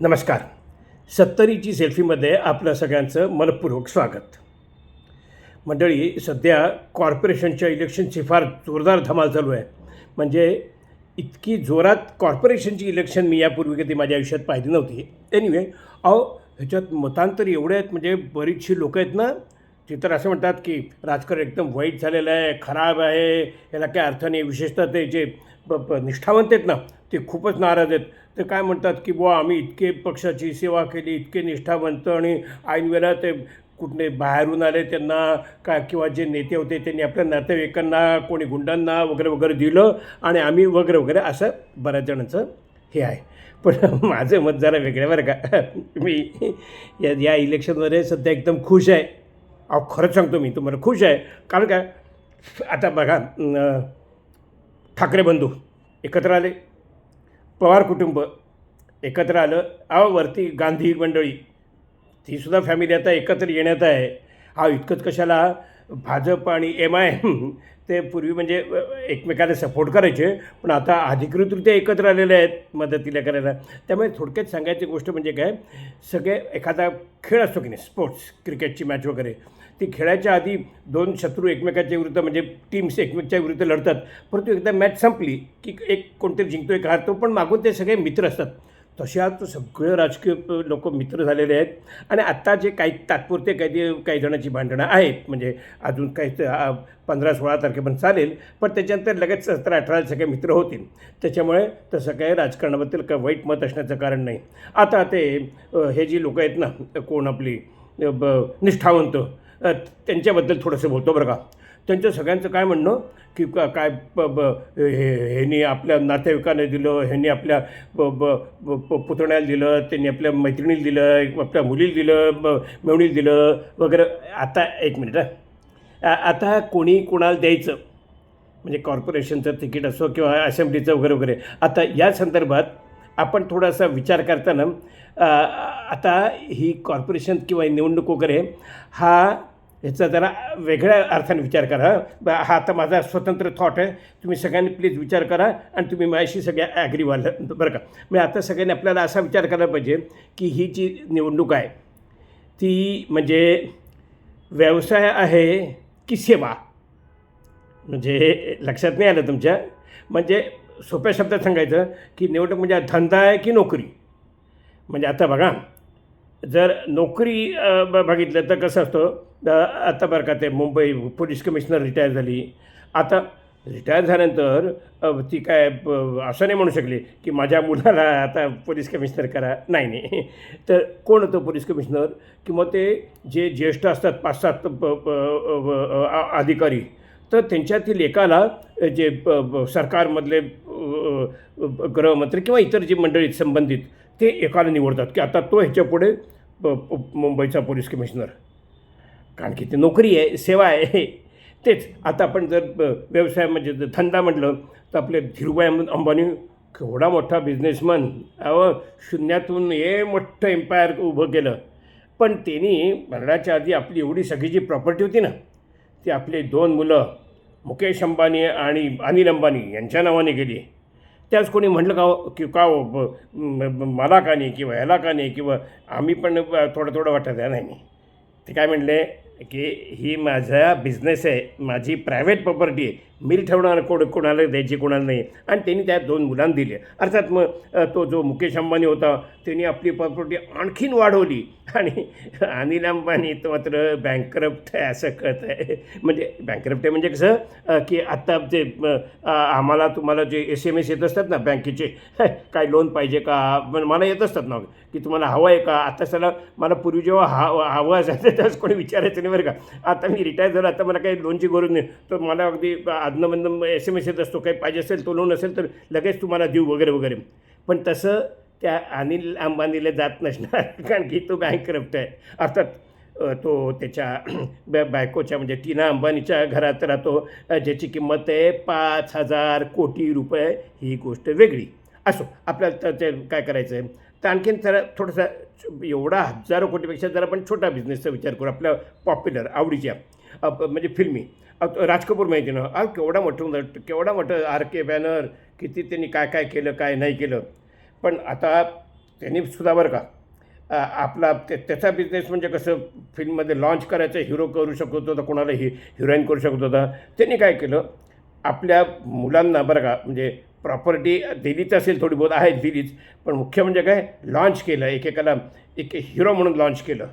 नमस्कार. 70ची सेल्फीमध्ये आपलं सगळ्यांचं मनःपूर्वक स्वागत. मंडळी, सध्या कॉर्पोरेशनच्या इलेक्शनची फार जोरदार धमाल चालू आहे. म्हणजे इतकी जोरात कॉर्पोरेशनची इलेक्शन मी यापूर्वी कधी माझ्या आयुष्यात पाहिली नव्हती. एनिवे, ह्याच्यात मतांतर एवढे आहेत, म्हणजे बरीचशी लोकं आहेत ना, ती तर असं म्हणतात की राजकारण एकदम वाईट झालेलं आहे, खराब आहे, याला काही अर्थ नाही. विशेषतः ते जे निष्ठावंत आहेत ना, ते खूपच नाराज आहेत. ते काय म्हणतात की बुवा, आम्ही इतके पक्षाची सेवा केली, इतके निष्ठावंत, आणि ऐनवेळेला ते कुठले बाहेरून आले त्यांना काय, किंवा जे नेते होते त्यांनी आपल्या नातेवाईकांना, कोणी गुंडांना वगैरे वगैरे दिलं, आणि आम्ही वगैरे वगैरे, असं बऱ्याच जणांचं हे आहे. पण माझं मत जरा वेगळं बरं का. मी या इलेक्शनमध्ये सध्या एकदम खुश आहे. खरंच सांगतो, मी तुम्हाला खुश आहे. कारण काय, आता बघा, ठाकरे बंधू एकत्र आले, पवार कुटुंब एकत्र आलं, वरती गांधी मंडळी, तीसुद्धा फॅमिली आता एकत्र येण्यात आहे. इतकंच कशाला, भाजप आणि MI ते पूर्वी म्हणजे एकमेकाला सपोर्ट करायचे, पण आता अधिकृतरित्या एकत्र आलेले आहेत मदतीला करायला. त्यामुळे थोडक्यात सांगायची गोष्ट म्हणजे काय, सगळे एखादा खेळ असतो की नाही, स्पोर्ट्स, क्रिकेटची मॅच वगैरे, ती खेळायच्या आधी दोन शत्रू एकमेकाच्या विरुद्ध, म्हणजे टीम्स एकमेकाच्या विरुद्ध लढतात. परंतु एकदा मॅच संपली की एक कोणतरी जिंकतो, एक हारतो, पण मागून ते सगळे मित्र असतात. तशात सगळे राजकीय लोक मित्र झालेले आहेत. आणि आत्ता जे काही तात्पुरते काही जणांची भांडणं आहेत, म्हणजे अजून काही 15-16 तारखेपर्यंत चालेल, पण त्याच्यानंतर लगेच 17-18 सगळे मित्र होतील. त्याच्यामुळे तसं काही राजकारणाबद्दल काही वाईट मत असण्याचं कारण नाही. आता ते हे जी लोकं आहेत ना, कोण आपली निष्ठावंत, त्यांच्याबद्दल थोडंसं बोलतो बरं का. त्यांचं सगळ्यांचं काय म्हणणं की काय ह्यांनी आपल्या नातेवाईकांना दिलं, ह्यांनी आपल्या पुतण्याला दिलं, त्यांनी आपल्या मैत्रिणीला दिलं, आपल्या मुलीला दिलं, मेवणीला दिलं वगैरे. आता एक मिनिट, आता कोणी कोणाला द्यायचं, म्हणजे कॉर्पोरेशनचं तिकीट असो किंवा असेंब्लीचं वगैरे वगैरे. आता या संदर्भात आपण थोडासा विचार करताना, आता ही कॉर्पोरेशन किंवा निवडणूक वगैरे, ह्याचा जरा वेगळ्या अर्थाने विचार करा. हा आता माझा स्वतंत्र थॉट आहे. तुम्ही सगळ्यांनी प्लीज विचार करा, आणि तुम्ही माझ्याशी सगळ्या ॲग्री व्हाल बरं का. म्हणजे आता सगळ्यांनी आपल्याला असा विचार करायला पाहिजे की ही जी निवडणूक आहे ती म्हणजे व्यवसाय आहे की सेवा. म्हणजे लक्षात नाही आलं तुमच्या. म्हणजे सोप्या शब्दात सांगायचं की निवडणूक म्हणजे धंदा आहे की नोकरी. म्हणजे आता बघा, जर नोकरी बघितलं तर कसं असतं, आता बरं का, ते मुंबई पोलीस कमिशनर रिटायर झाली. आता रिटायर झाल्यानंतर ती काय असं नाही म्हणू शकली की माझ्या मुलाला आता पोलीस कमिशनर करा. नाही. तर कोण होतं पोलीस कमिशनर, किंवा ते जे ज्येष्ठ असतात 5-7 अधिकारी, तर त्यांच्यातील एकाला जे सरकारमधले गृहमंत्री किंवा इतर जी मंडळी संबंधित, ते एकाला निवडतात की आता तो ह्याच्यापुढे मुंबईचा पोलीस कमिशनर. कारण की ते नोकरी आहे, सेवा आहे. तेच आता आपण जर व्यवसाय म्हणजे धंदा म्हटलं तर आपले धीरूभाई अंबानी, केवढा मोठा बिझनेसमन, शून्यातून हे मोठं एम्पायर उभं केलं. पण त्यांनी मरणाच्या आधी आपली एवढी सगळी जी प्रॉपर्टी होती ना, ती आपले 2 मुलं मुकेश अंबानी आणि अनिल अंबानी यांच्या नावाने गेली. त्याच कोणी म्हटलं का मला का नाही, किंवा ह्याला का नाही, किंवा आम्ही पण थोडं थोडं वाटत आहे. नाही. ते काय म्हणले की ही माझा बिझनेस आहे, माझी प्रायव्हेट प्रॉपर्टी आहे, मी ठेवणार, कोणाला द्यायची कोणाला नाही. आणि त्यांनी त्या 2 मुलांना दिले. अर्थात मग तो जो मुकेश अंबानी होता त्यांनी आपली प्रॉपर्टी आणखीन वाढवली, आणि अनिल अंबानी तो मात्र बँकरप्ट आहे असं कळत आहे. म्हणजे बँकरप्ट आहे म्हणजे कसं की आत्ता जे आम्हाला तुम्हाला जे SMS येत असतात ना बँकेचे, काय लोन पाहिजे का, मला येत असतात ना की तुम्हाला हवं आहे का. आता सला मला पूर्वी जेव्हा हवं असायचं त्यावेळेस कोणी विचारायचं नाही बरं का. आता मी रिटायर झालो, आता मला काही लोनची गरज नाही. तर मला अगदी आदनमधनं SMS येत असतो, काही पाहिजे असेल तो लोन असेल तर लगेच तुम्हाला देऊ वगैरे वगैरे. पण तसं त्या अनिल अंबानीला जात नसणार, कारण की तो बँकरप्ट आहे. अर्थात तो त्याच्या बायकोच्या म्हणजे टीना अंबानीच्या घरात राहतो, ज्याची किंमत आहे 5,000 कोटी रुपये. ही गोष्ट वेगळी असो. आपल्याला तर ते काय करायचं आहे, तर आणखीन जरा थोडासा एवढा हजारो कोटीपेक्षा जरा पण छोटा बिझनेसचा विचार करू, आपल्या पॉप्युलर आवडीच्या म्हणजे फिल्मी. राज कपूर माहिती ना, केवढा मोठं RK बॅनर, किती त्यांनी काय काय केलं काय नाही केलं. पण आता त्यांनी सुद्धा बरं का आपला त्याचा बिझनेस म्हणजे कसं फिल्ममध्ये लॉन्च करायचं, हिरो करू शकत होता, कोणाला हिरोईन करू शकत होता. त्यांनी काय केलं, आपल्या मुलांना बरं का म्हणजे प्रॉपर्टी दिलीच असेल, थोडी बहुत आहे दिलीच, पण मुख्य म्हणजे काय लॉन्च केलं, एकेकाला एक हिरो म्हणून लॉन्च केलं.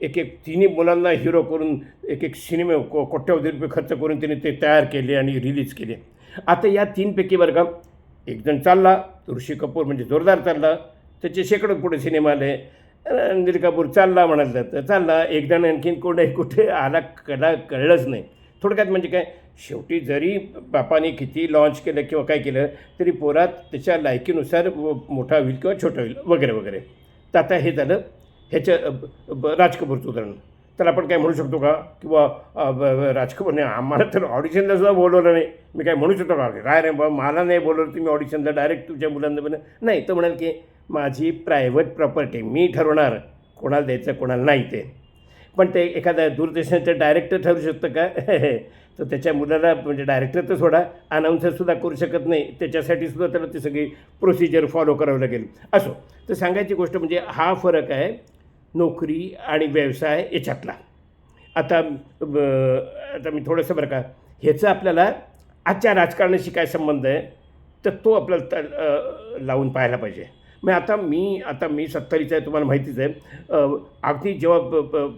एक तिन्ही मुलांना हिरो करून एक सिनेमे कोट्यवधी रुपये खर्च करून त्यांनी ते तयार केले आणि रिलीज केले. आता या तीनपैकी बरं का एक जण चालला, ऋषी कपूर म्हणजे जोरदार चालला, त्याचे शेकडो पुढे सिनेमा आले. रणबीर कपूर चालला म्हणाल तर चालला, एक जण आणखीन कुठे आला कळलंच नाही. थोडक्यात म्हणजे काय, शेवटी जरी बापाने किती लॉन्च केलं किंवा काय केलं तरी पोरात त्याच्या लायकीनुसार मोठा होईल किंवा छोटा होईल वगैरे वगैरे. तर आता हे झालं राज कपूरचं उदाहरण. तर आपण काय म्हणू शकतो का किंवा राज कपूरने आम्हाला तर ऑडिशनला सुद्धा बोलवलं नाही, मी काय म्हणू शकतो का काय रे बाबा मला नाही बोलवलं तुम्ही ऑडिशनला, डायरेक्ट तुझ्या मुलांना पण नाही. तर म्हणाल की माझी प्रायव्हेट प्रॉपर्टी, मी ठरवणार कोणाला द्यायचं कोणाला नाही ते. पण ते एखादा दूरदर्शनचं डायरेक्टर ठरू शकतं का तर त्याच्या मुलाला म्हणजे डायरेक्टर तर सोडा, अनाऊन्सरसुद्धा करू शकत नाही, त्याच्यासाठी सुद्धा त्याला ती सगळी प्रोसिजर फॉलो करावं लागेल. असो, तर सांगायची गोष्ट म्हणजे हा फरक आहे नोकरी आणि व्यवसाय याच्यातला. आता आता मी थोडंसं बरं का ह्याचं आपल्याला आजच्या राजकारणाशी काय संबंध आहे तर तो आपल्याला लावून पाहायला पाहिजे. मग आता मी 70चा आहे, तुम्हाला माहितीच आहे. अगदी जेव्हा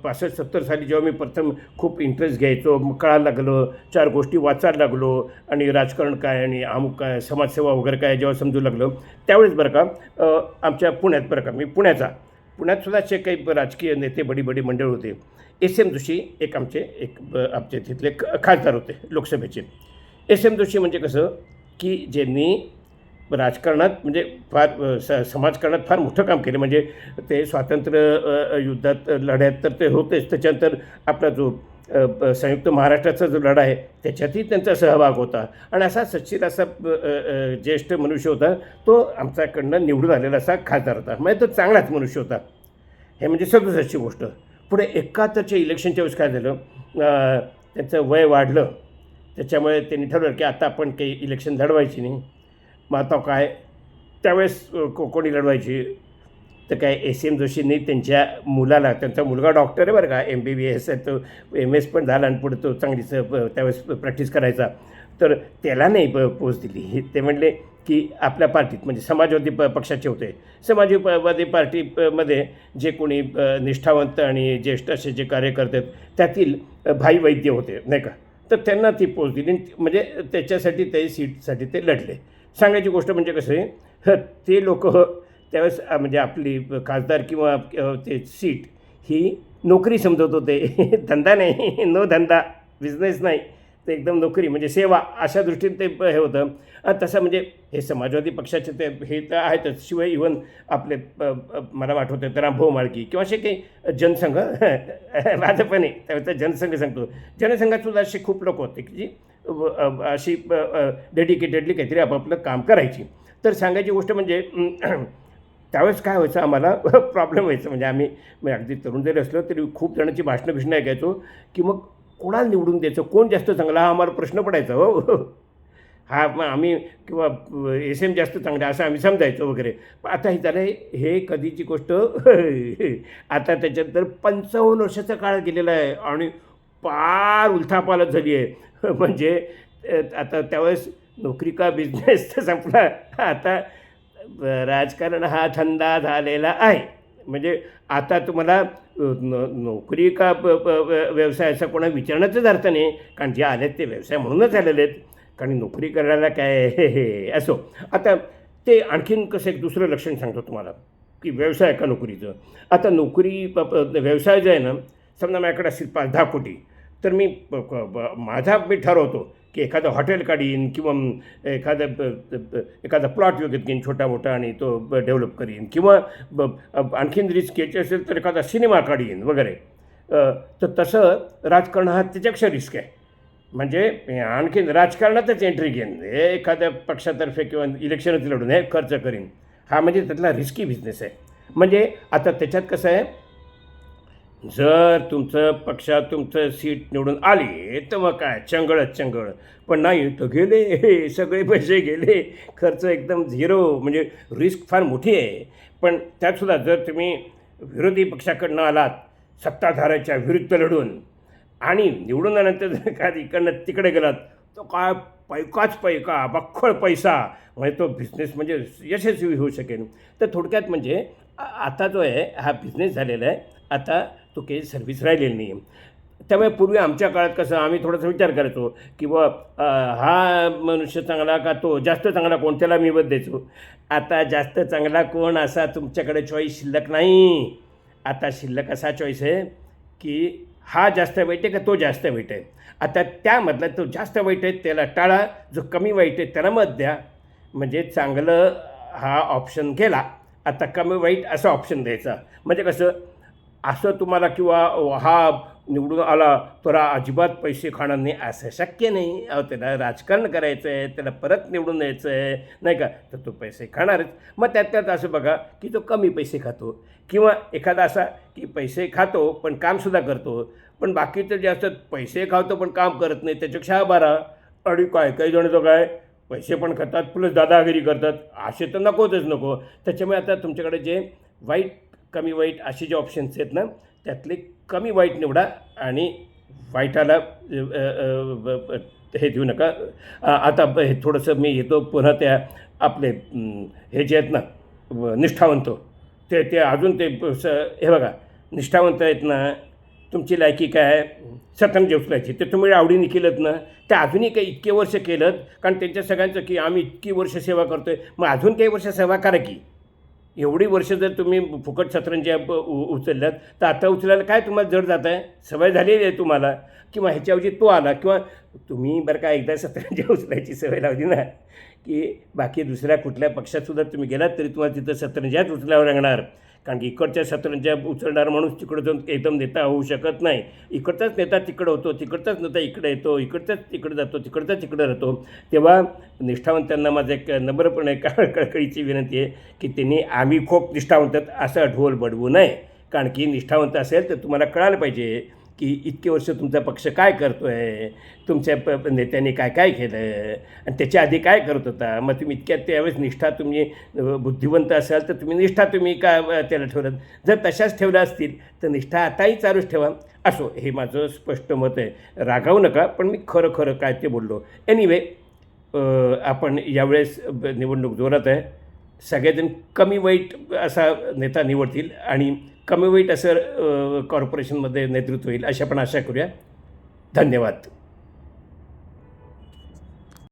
65-70 साली जेव्हा मी प्रथम खूप इंटरेस्ट घ्यायचो, मग कळायला लागलो, 4 गोष्टी वाचायला लागलो आणि राजकारण काय आणि अमुक काय समाजसेवा वगैरे काय जेव्हा समजू लागलो, त्यावेळेस बरं का आमच्या पुण्यात बरं का, मी पुण्यातसुद्धा जे काही राजकीय नेते बडी मंडळ होते, एस एम जोशी एक आमचे तिथले खासदार होते लोकसभेचे. एस एम जोशी म्हणजे कसं की ज्यांनी राजकारणात म्हणजे फार समाजकारणात फार मोठं काम केलं. म्हणजे ते स्वातंत्र्य युद्धात लढ्यात तर ते होतेच, त्याच्यानंतर आपला जो संयुक्त महाराष्ट्राचा जो लढा आहे त्याच्यातही त्यांचा सहभाग होता आणि असा सच्चिर असा ज्येष्ठ मनुष्य होता. तो आमच्याकडनं निवडून आलेला असा खासदार होता, म्हणजे तो चांगलाच मनुष्य होता. हे म्हणजे 67ची गोष्ट. पुढे 71च्या इलेक्शनच्या वेळेस काय झालं, त्यांचं वय वाढलं, त्याच्यामुळे त्यांनी ठरवलं की आता आपण काही इलेक्शन लढवायची नाही. मग आता काय त्यावेळेस कोणी लढवायची तर काय एस एम जोशींनी त्यांच्या मुलाला, त्यांचा मुलगा डॉक्टर आहे बरं का, MBBS आहे, तो MS पण झाला आणि पुढे तो चांगलीच त्यावेळेस प्रॅक्टिस करायचा, तर त्याला नाही पोच दिली. ते म्हणले की आपल्या पार्टीत म्हणजे समाजवादी पक्षाचे होते, समाजवादी पार्टीमध्ये जे कोणी निष्ठावंत आणि ज्येष्ठ असे जे कार्यकर्ते आहेत त्यातील भाई वैद्य होते नाही का, तर त्यांना ती पोच दिली. म्हणजे त्याच्यासाठी ते सीटसाठी ते लढले. सांगायची गोष्ट म्हणजे कसं आहे, ते लोक त्यावेळेस म्हणजे आपली खासदार किंवा ते सीट ही नोकरी समजत होते, धंदा नाही, नो धंदा, बिझनेस नाही, ते एकदम नोकरी म्हणजे सेवा अशा दृष्टीने ते हे होतं. तसं म्हणजे हे समाजवादी पक्षाचे ते हे तर आहेतच, शिवाय इव्हन आपले मला आठवतं तर रामभाऊ माळकी किंवा असे काही जनसंघ भाजपने त्यावेळेस जनसंघ सांगतो, जनसंघातसुद्धा असे खूप लोक होते की जी अशी डेडिकेटेडली काहीतरी आपापलं काम करायची. तर सांगायची गोष्ट म्हणजे त्यावेळेस काय व्हायचं, आम्हाला प्रॉब्लेम व्हायचं. म्हणजे आम्ही अगदी तरुण जरी असलो तरी खूप जणांची भाषणं ऐकायचो की मग कोणाला निवडून द्यायचं, कोण जास्त चांगला, हा आम्हाला प्रश्न पडायचा. हो हा मग आम्ही किंवा SM जास्त चांगला असं आम्ही समजायचो वगैरे. पण आता हे झालं हे कधीची गोष्ट आता त्याच्यानंतर 55 वर्षाचा काळ गेलेला आहे आणि फार उलथापालथ झाली आहे. म्हणजे आता त्यावेळेस नोकरी का बिझनेस तर संपला, आता राजकारण हा धंदा झालेला आहे. म्हणजे आता तुम्हाला नोकरी का व्यवसाय असं कोणा विचारण्याचाच अर्थ नाही, कारण जे आलेत ते व्यवसाय म्हणूनच आलेले आहेत, कारण नोकरी करायला काय हे असो. आता ते आणखीन कसं एक दुसरं लक्षण सांगतो तुम्हाला की व्यवसाय का नोकरीचं. आता नोकरी व्यवसाय जो आहे ना, समजा माझ्याकडे असेल 5-10 कोटी, तर मी ठरवतो की एखादं हॉटेल काढीन किंवा एखादा प्लॉट विकत घेईन छोटा मोठा आणि तो डेव्हलप करीन, किंवा आणखीन रिस्क घ्यायची असेल तर एखादा सिनेमा काढीन वगैरे. तर तसं राजकारण हा त्याच्यापेक्षा रिस्क आहे. म्हणजे आणखीन राजकारणातच एंट्री घेईन, एखाद्या पक्षातर्फे किंवा इलेक्शनच लढून हे खर्च करीन, हा म्हणजे त्यातला रिस्की बिझनेस आहे. म्हणजे आता त्याच्यात कसं आहे, जर तुमचं पक्षात तुमचं सीट निवडून आली तर मग काय चंगळच चंगळ. पण नाही तर गेले सगळे पैसे गेले, खर्च एकदम झिरो. म्हणजे रिस्क फार मोठी आहे. पण त्यातसुद्धा जर तुम्ही विरोधी पक्षाकडनं आलात, सत्ताधाऱ्याच्या विरुद्ध लढून, आणि निवडून आल्यानंतर जर का इकडनं तिकडे गेलात, तो काय पैकाच पैका, बख्खळ पैसा, म्हणजे तो बिझनेस म्हणजे यशस्वी होऊ शकेल. तर थोडक्यात म्हणजे आता जो आहे हा बिझनेस झालेला आहे. आता तो काही सर्व्हिस राहिलेली नाही आहे. त्यामुळे पूर्वी आमच्या काळात कसं आम्ही थोडासा विचार करायचो की हा मनुष्य चांगला का तो जास्त चांगला कोण, त्याला मी मत द्यायचो. आता जास्त चांगला कोण असा तुमच्याकडे चॉईस शिल्लक नाही. आता शिल्लक असा चॉईस आहे की हा जास्त वाईट आहे का तो जास्त वाईट आहे. आता त्यामधला तो जास्त वाईट आहे त्याला टाळा, जो कमी वाईट आहे त्याला मत द्या. म्हणजे चांगलं हा ऑप्शन गेला, आता कमी वाईट असं ऑप्शन द्यायचा. म्हणजे कसं असं तुम्हाला किंवा हा निवडून आला तर हा अजिबात पैसे खाणार नाही असं शक्य नाही. अहो त्याला राजकारण करायचं आहे, त्याला परत निवडून यायचं आहे नाही का, तर तो पैसे खाणारच. मग त्यात असं बघा की तो कमी पैसे खातो, किंवा एखादा असा की पैसे खातो पण कामसुद्धा करतो. पण बाकीचं जे असतात पैसे खातो पण काम करत नाही, त्याच्यापेक्षा बरा. आणि काही जण जो काय पैसे पण खातात प्लस दादागिरी करतात, असे तर नकोच नको. त्याच्यामुळे आता तुमच्याकडे जे वाईट कमी वाईट असे जे ऑप्शन्स आहेत ना, त्यातले कमी वाईट निवडा आणि वाईटाला हे देऊ नका. आता हे थोडंसं मी येतो पुन्हा त्या आपले हे जे आहेत ना निष्ठावंत, ते ते अजून ते हे बघा, निष्ठावंत आहेत ना, तुमची लायकी काय आहे सतरंजी उचलायची, ते तुम्ही आवडीने केलं ना, ते अजूनही काही इतके वर्ष केलं, कारण त्यांच्या सगळ्यांचं की आम्ही इतकी वर्ष सेवा करतो आहे, मग अजून काही वर्ष सेवा करा की. एवढी वर्ष जर तुम्ही फुकट सतरंज्या उचलल्यात तर आता उचलायला काय तुम्हाला जड जात आहे, सवय झालेली आहे तुम्हाला. किंवा ह्याच्याऐवजी तो आला, किंवा तुम्ही बरं का एकदा सतरंज्या उचलायची सवय लावली ना की बाकी दुसऱ्या कुठल्या पक्षातसुद्धा तुम्ही गेलात तरी तुम्हाला तिथं सतरंज्याच उचलावं लागणार. कारण की इकडच्या सतरंज्या उचलणार माणूस तिकडं जाऊन एकदम नेता होऊ शकत नाही. इकडचाच नेता तिकडं होतो, तिकडचाच नेता इकडे येतो, इकडचाच तिकडं जातो, तिकडचाच तिकडं राहतो. तेव्हा निष्ठावंतांना माझं एक नम्रपणे कळकळीची विनंती आहे की त्यांनी आम्ही खूप निष्ठावंत असा ढोल बडवू नये. कारण की निष्ठावंत असेल तर तुम्हाला कळायला पाहिजे की इतके वर्ष तुमचा पक्ष काय करतो आहे, तुमच्या नेत्यांनी काय काय केलं आणि त्याच्या आधी काय करत होता. मग तुम्ही इतक्यात त्यावेळेस निष्ठा तुम्ही बुद्धिवंत असाल तर तुम्ही निष्ठा तुम्ही काय त्याला ठेवलं. जर तशाच ठेवल्या असतील तर निष्ठा आताही चालूच ठेवा. असो, हे माझं स्पष्ट मत आहे. रागावू नका, पण मी खरं खरं काय ते बोललो. एनिवे, आपण यावेळेस निवडणूक जोरात आहे. सगळेजण कमी वाईट असा नेता निवडतील आणि कमी वाईट असं कॉर्पोरेशनमध्ये नेतृत्व होईल अशा पण आशा करूया. धन्यवाद.